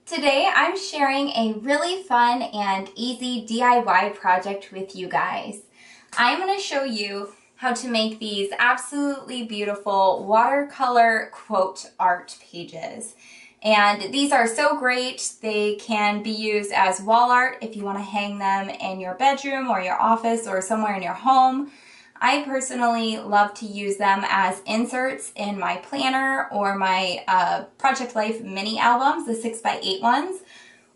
Today I'm sharing a really fun and easy DIY project with you guys. I'm going to show you how to make these absolutely beautiful watercolor quote art pages. And these are so great. They can be used as wall art if you want to hang them in your bedroom or your office or somewhere in your home. I personally love to use them as inserts in my planner or my Project Life mini albums, the 6x8 ones,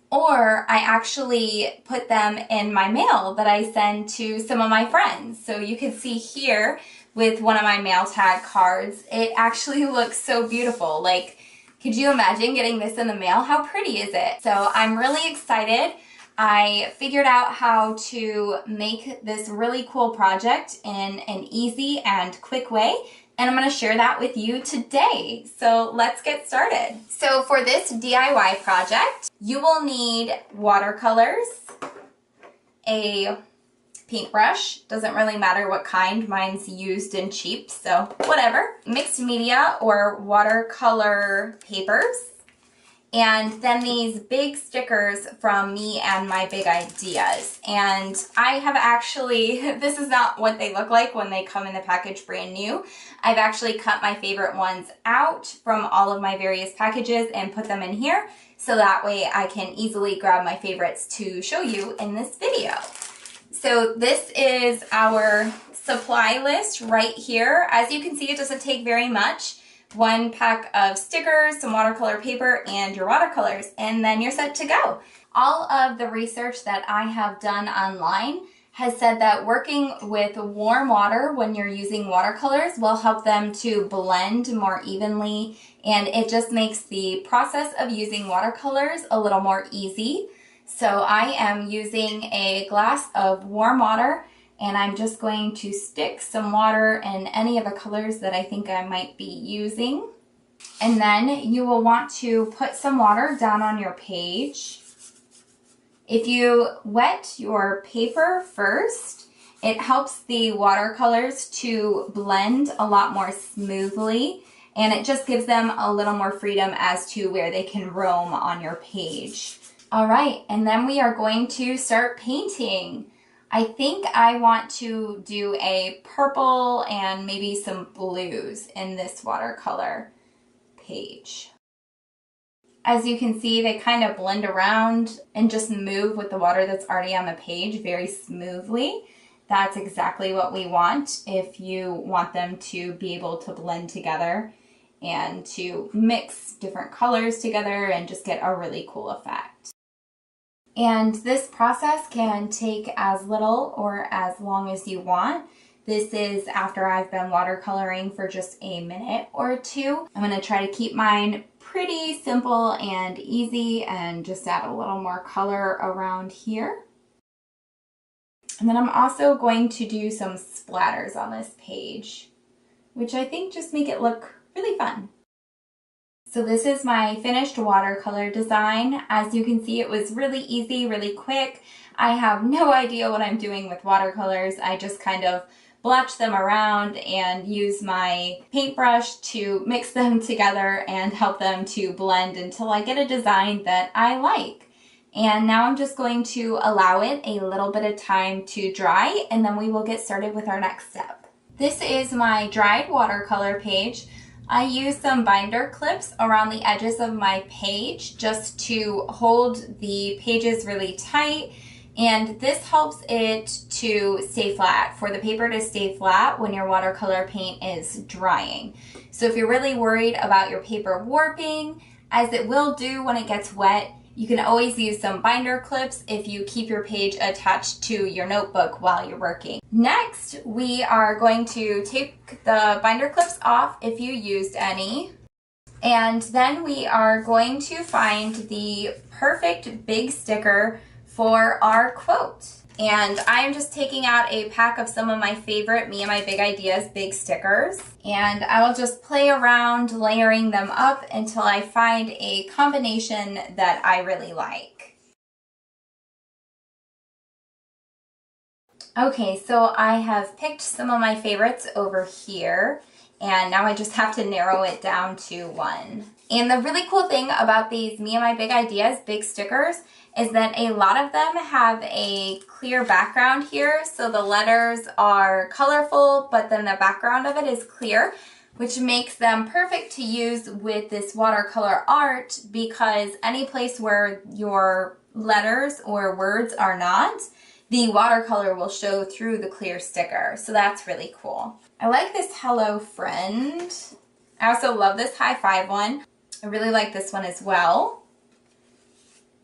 or I actually put them in my mail that I send to some of my friends. So you can see here with one of my mail tag cards, it actually looks so beautiful. Like, could you imagine getting this in the mail? How pretty is it? So I'm really excited. I figured out how to make this really cool project in an easy and quick way, and I'm going to share that with you today. So let's get started. So for this DIY project, you will need watercolors, a paintbrush, doesn't really matter what kind, mine's used and cheap, so whatever, mixed media or watercolor papers, and then these big stickers from me and my big ideas. And I have actually, this is not what they look like when they come in the package brand new. I've actually cut my favorite ones out from all of my various packages and put them in here, so that way I can easily grab my favorites to show you in this video. So this is our supply list right here. As you can see, it doesn't take very much. One pack of stickers, some watercolor paper, and your watercolors, and then you're set to go. All of the research that I have done online has said that working with warm water when you're using watercolors will help them to blend more evenly, and it just makes the process of using watercolors a little more easy. So I am using a glass of warm water, and I'm just going to stick some water in any of the colors that I think I might be using. And then you will want to put some water down on your page. If you wet your paper first, it helps the watercolors to blend a lot more smoothly, and it just gives them a little more freedom as to where they can roam on your page. All right, and then we are going to start painting. I think I want to do a purple and maybe some blues in this watercolor page. As you can see, they kind of blend around and just move with the water that's already on the page very smoothly. That's exactly what we want if you want them to be able to blend together and to mix different colors together and just get a really cool effect. And this process can take as little or as long as you want. This is after I've been watercoloring for just a minute or two. I'm going to try to keep mine pretty simple and easy and just add a little more color around here. And then I'm also going to do some splatters on this page, which I think just make it look really fun. So this is my finished watercolor design. As you can see, it was really easy, really quick. I have no idea what I'm doing with watercolors. I just kind of blotch them around and use my paintbrush to mix them together and help them to blend until I get a design that I like. And now I'm just going to allow it a little bit of time to dry, and then we will get started with our next step. This is my dried watercolor page. I use some binder clips around the edges of my page just to hold the pages really tight, and this helps it to stay flat, for the paper to stay flat when your watercolor paint is drying. So if you're really worried about your paper warping, as it will do when it gets wet, you can always use some binder clips if you keep your page attached to your notebook while you're working. Next, we are going to take the binder clips off if you used any. And then we are going to find the perfect big sticker for our quote. And I'm just taking out a pack of some of my favorite Me and My Big Ideas big stickers. And I will just play around layering them up until I find a combination that I really like. Okay, so I have picked some of my favorites over here, and now I just have to narrow it down to one. And the really cool thing about these Me and My Big Ideas big stickers is that a lot of them have a clear background here. So the letters are colorful, but then the background of it is clear, which makes them perfect to use with this watercolor art, because any place where your letters or words are not, the watercolor will show through the clear sticker. So that's really cool. I like this Hello Friend. I also love this high five one. I really like this one as well.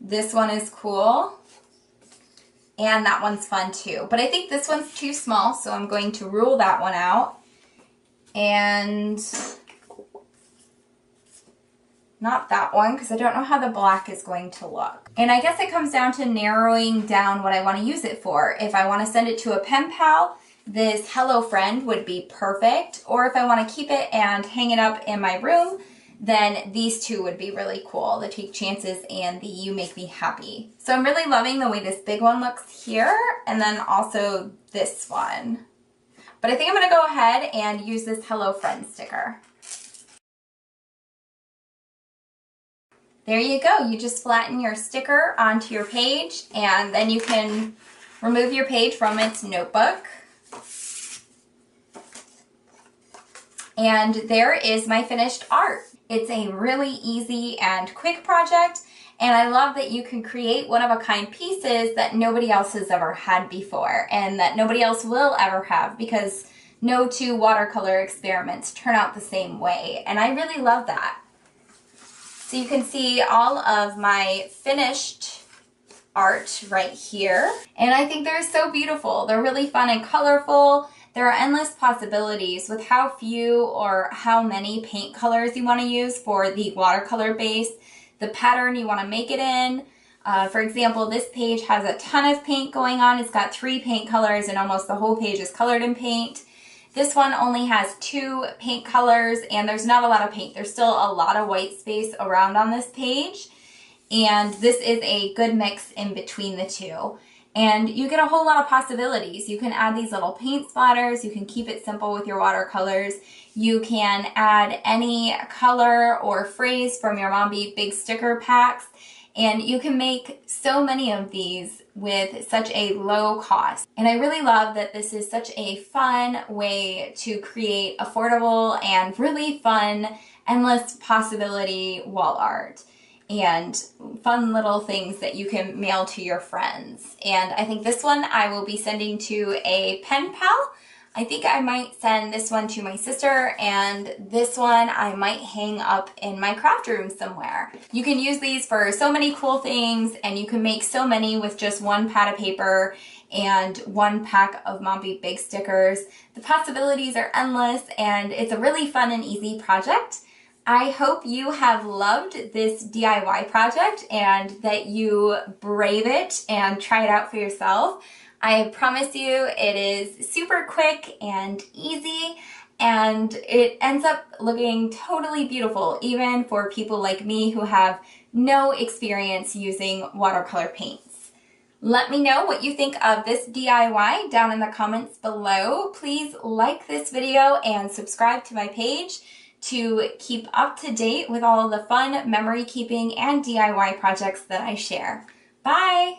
This one is cool. And that one's fun too. But I think this one's too small, so I'm going to rule that one out. And not that one, because I don't know how the black is going to look. And I guess it comes down to narrowing down what I want to use it for. If I want to send it to a pen pal, this Hello Friend would be perfect. Or if I want to keep it and hang it up in my room, then these two would be really cool, the Take Chances and the You Make Me Happy. So I'm really loving the way this big one looks here, and then also this one. But I think I'm going to go ahead and use this Hello Friend sticker. There you go. You just flatten your sticker onto your page, and then you can remove your page from its notebook. And there is my finished art. It's a really easy and quick project, and I love that you can create one-of-a-kind pieces that nobody else has ever had before and that nobody else will ever have, because no two watercolor experiments turn out the same way, and I really love that. So you can see all of my finished art right here, and I think they're so beautiful. They're really fun and colorful. There are endless possibilities with how few or how many paint colors you want to use for the watercolor base, the pattern you want to make it in. For example, this page has a ton of paint going on. It's got 3 paint colors and almost the whole page is colored in paint. This one only has 2 paint colors, and there's not a lot of paint. There's still a lot of white space around on this page, and this is a good mix in between the two. And you get a whole lot of possibilities. You can add these little paint splatters. You can keep it simple with your watercolors. You can add any color or phrase from your Mom Be Big sticker packs. And you can make so many of these with such a low cost. And I really love that this is such a fun way to create affordable and really fun, endless possibility wall art and fun little things that you can mail to your friends. And I think this one I will be sending to a pen pal. I think I might send this one to my sister, and this one I might hang up in my craft room somewhere. You can use these for so many cool things, and you can make so many with just 1 pad of paper and 1 pack of Mom Be Big stickers. The possibilities are endless, and it's a really fun and easy project. I hope you have loved this DIY project and that you brave it and try it out for yourself. I promise you it is super quick and easy, and it ends up looking totally beautiful, even for people like me who have no experience using watercolor paints. Let me know what you think of this DIY down in the comments below. Please like this video and subscribe to my page to keep up to date with all of the fun memory keeping and DIY projects that I share. Bye!